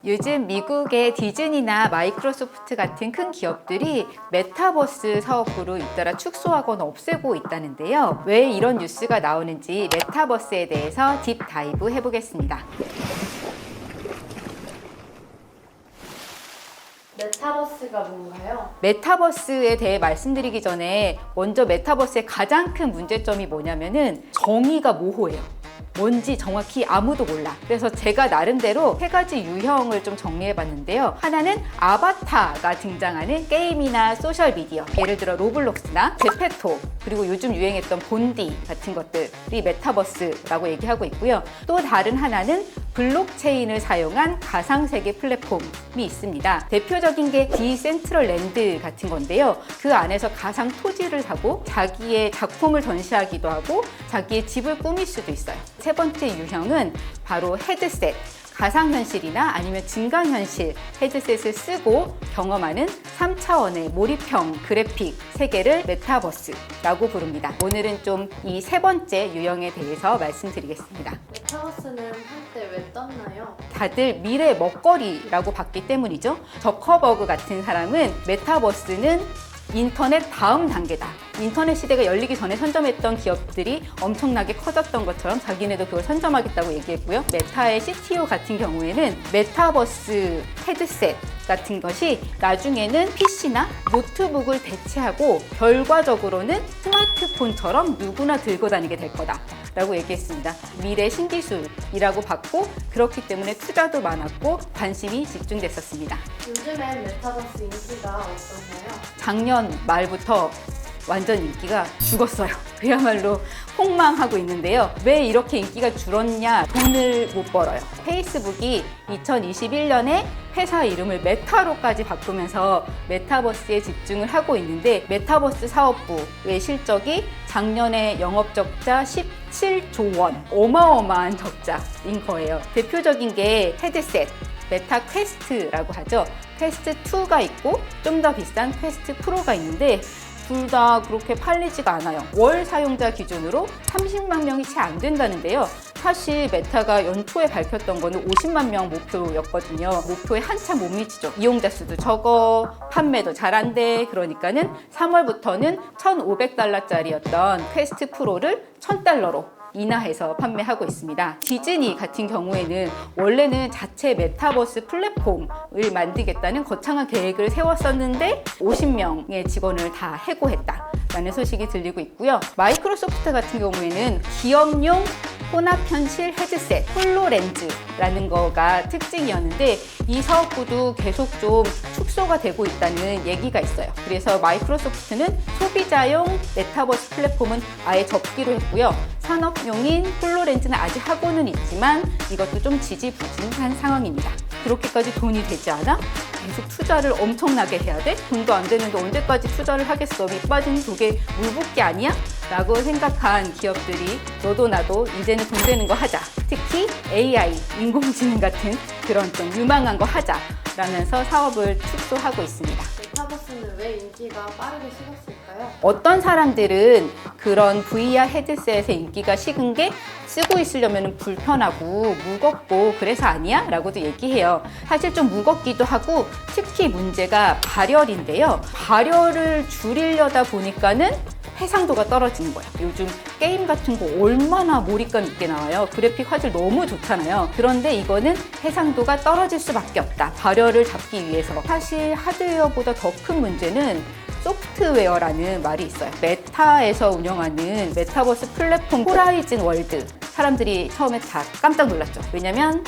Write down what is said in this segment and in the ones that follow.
요즘 미국의 디즈니나 마이크로소프트 같은 큰 기업들이 메타버스 사업부를 잇따라 축소하거나 없애고 있다는데요. 왜 이런 뉴스가 나오는지 메타버스에 대해서 딥 다이브 해보겠습니다. 메타버스가 뭔가요? 메타버스에 대해 말씀드리기 전에 먼저 메타버스의 가장 큰 문제점이 뭐냐면은 정의가 모호해요. 뭔지 정확히 아무도 몰라. 그래서 제가 나름대로 세 가지 유형을 좀 정리해 봤는데요. 하나는 아바타가 등장하는 게임이나 소셜미디어, 예를 들어 로블록스나 제페토, 그리고 요즘 유행했던 본디 같은 것들이 메타버스라고 얘기하고 있고요. 또 다른 하나는 블록체인을 사용한 가상세계 플랫폼이 있습니다. 대표적인 게 디센트럴랜드 같은 건데요. 그 안에서 가상 토지를 사고 자기의 작품을 전시하기도 하고 자기의 집을 꾸밀 수도 있어요. 세 번째 유형은 바로 헤드셋, 가상현실이나 아니면 증강현실 헤드셋을 쓰고 경험하는 3차원의 몰입형 그래픽 세계를 메타버스라고 부릅니다. 오늘은 좀 이 세 번째 유형에 대해서 말씀드리겠습니다. 메타버스는 한때 왜 떴나요? 다들 미래 먹거리라고 봤기 때문이죠. 저커버그 같은 사람은 메타버스는 인터넷 다음 단계다. 인터넷 시대가 열리기 전에 선점했던 기업들이 엄청나게 커졌던 것처럼 자기네도 그걸 선점하겠다고 얘기했고요. 메타의 CTO 같은 경우에는 메타버스 헤드셋 같은 것이 나중에는 PC나 노트북을 대체하고 결과적으로는 스마트폰처럼 누구나 들고 다니게 될 거다 라고 얘기했습니다. 미래 신기술이라고 봤고 그렇기 때문에 투자도 많았고 관심이 집중됐었습니다. 요즘엔 메타버스 인기가 어떤가요? 작년 말부터 완전 인기가 죽었어요. 그야말로 폭망하고 있는데요. 왜 이렇게 인기가 줄었냐? 돈을 못 벌어요. 페이스북이 2021년에 회사 이름을 메타로까지 바꾸면서 메타버스에 집중을 하고 있는데 메타버스 사업부의 실적이 작년에 영업적자 17조 원, 어마어마한 적자인 거예요. 대표적인 게 헤드셋, 메타 퀘스트라고 하죠. 퀘스트 2가 있고 좀 더 비싼 퀘스트 프로가 있는데 둘 다 그렇게 팔리지가 않아요. 월 사용자 기준으로 30만 명이 채 안 된다는데요. 사실 메타가 연초에 밝혔던 거는 50만 명 목표였거든요. 목표에 한참 못 미치죠. 이용자 수도 적어, 판매도 잘 안 돼. 그러니까는 3월부터는 1,500달러짜리였던 퀘스트 프로를 1,000달러로 인하해서 판매하고 있습니다. 디즈니 같은 경우에는 원래는 자체 메타버스 플랫폼을 만들겠다는 거창한 계획을 세웠었는데 50명의 직원을 다 해고했다라는 소식이 들리고 있고요. 마이크로소프트 같은 경우에는 기업용 혼합현실 헤드셋 홀로렌즈라는 거가 특징이었는데 이 사업부도 계속 좀 축소가 되고 있다는 얘기가 있어요. 그래서 마이크로소프트는 소비자용 메타버스 플랫폼은 아예 접기로 했고요. 산업용인 홀로렌즈는 아직 하고는 있지만 이것도 좀 지지부진한 상황입니다. 그렇게까지 돈이 되지 않아? 계속 투자를 엄청나게 해야 돼? 돈도 안 되는데 언제까지 투자를 하겠어? 밑 빠진 독에 물 붓기 아니야? 라고 생각한 기업들이 너도 나도 이제는 돈 되는 거 하자. 특히 AI, 인공지능 같은 그런 좀 유망한 거 하자 라면서 사업을 축소하고 있습니다. 메타버스는 왜 인기가 빠르게 식었을까요? 어떤 사람들은 그런 VR 헤드셋의 인기가 식은 게 쓰고 있으려면 불편하고 무겁고 그래서 아니야? 라고도 얘기해요. 사실 좀 무겁기도 하고 특히 문제가 발열인데요. 발열을 줄이려다 보니까는 해상도가 떨어지는 거예요. 요즘 게임 같은 거 얼마나 몰입감 있게 나와요. 그래픽 화질 너무 좋잖아요. 그런데 이거는 해상도가 떨어질 수밖에 없다. 발열을 잡기 위해서. 사실 하드웨어보다 더 큰 문제는 소프트웨어라는 말이 있어요. 메타에서 운영하는 메타버스 플랫폼 호라이즌 월드. 사람들이 처음에 다 깜짝 놀랐죠. 왜냐면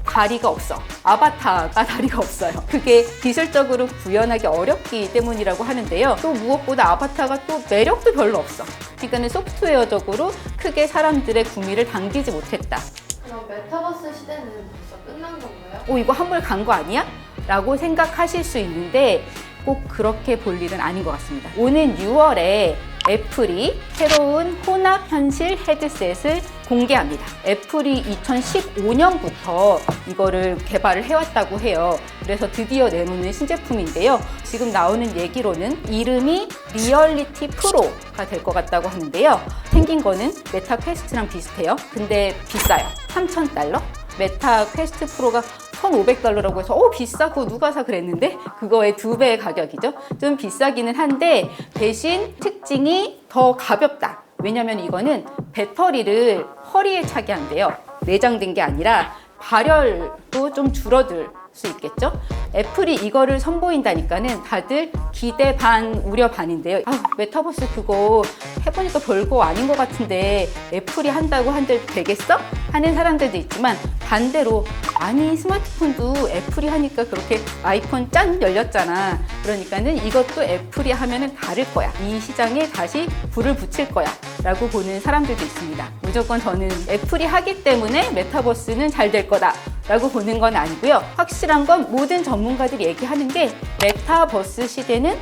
다리가 없어. 아바타가 다리가 없어요. 그게 기술적으로 구현하기 어렵기 때문이라고 하는데요. 또 무엇보다 아바타가 또 매력도 별로 없어. 그러니까는 소프트웨어적으로 크게 사람들의 구미를 당기지 못했다. 그럼 메타버스 시대는 벌써 끝난 건가요? 이거 한물 간 거 아니야? 라고 생각하실 수 있는데 꼭 그렇게 볼 일은 아닌 것 같습니다. 오는 6월에 애플이 새로운 혼합현실 헤드셋을 공개합니다. 애플이 2015년부터 이거를 개발을 해왔다고 해요. 그래서 드디어 내놓는 신제품인데요. 지금 나오는 얘기로는 이름이 리얼리티 프로가 될 것 같다고 하는데요. 생긴 거는 메타 퀘스트랑 비슷해요. 근데 비싸요. $3,000? 메타 퀘스트 프로가 $1,500라고 해서 비싸고 누가 사 그랬는데 그거의 2배의 가격이죠. 좀 비싸기는 한데 대신 특징이 더 가볍다. 왜냐면 이거는 배터리를 허리에 차게 한대요. 내장된 게 아니라 발열도 좀 줄어들 수 있겠죠? 애플이 이거를 선보인다니까는 다들 기대 반 우려 반인데요. 메타버스 그거 해보니까 별거 아닌 것 같은데 애플이 한다고 한들 되겠어? 하는 사람들도 있지만 반대로 아니 스마트폰도 애플이 하니까 그렇게 아이폰 짠 열렸잖아. 그러니까는 이것도 애플이 하면은 다를 거야. 이 시장에 다시 불을 붙일 거야 라고 보는 사람들도 있습니다. 무조건 저는 애플이 하기 때문에 메타버스는 잘 될 거다 라고 보는 건 아니고요. 확실한 건 모든 전문가들이 얘기하는 게 메타버스 시대는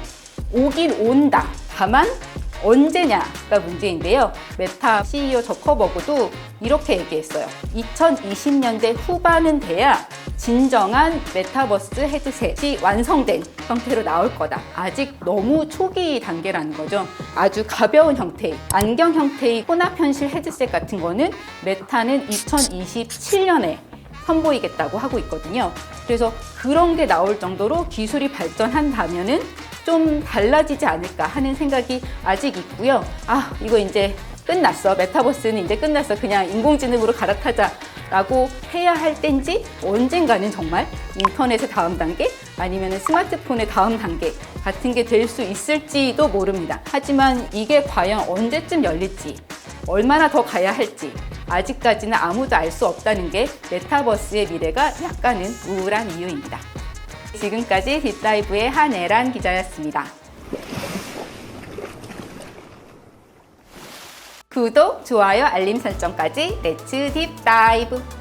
오긴 온다. 다만 언제냐가 문제인데요. 메타 CEO 저커버그도 이렇게 얘기했어요. 2020년대 후반은 돼야 진정한 메타버스 헤드셋이 완성된 형태로 나올 거다. 아직 너무 초기 단계라는 거죠. 아주 가벼운 형태의 안경 형태의 혼합 현실 헤드셋 같은 거는 메타는 2027년에 선보이겠다고 하고 있거든요. 그래서 그런 게 나올 정도로 기술이 발전한다면은 좀 달라지지 않을까 하는 생각이 아직 있고요. 이거 이제 끝났어. 메타버스는 이제 끝났어. 그냥 인공지능으로 갈아타자 라고 해야 할 때인지 언젠가는 정말 인터넷의 다음 단계 아니면 스마트폰의 다음 단계 같은 게 될 수 있을지도 모릅니다. 하지만 이게 과연 언제쯤 열릴지 얼마나 더 가야 할지 아직까지는 아무도 알 수 없다는 게 메타버스의 미래가 약간은 우울한 이유입니다. 지금까지 딥다이브의 한애란 기자였습니다. 구독, 좋아요, 알림 설정까지 렛츠 딥다이브!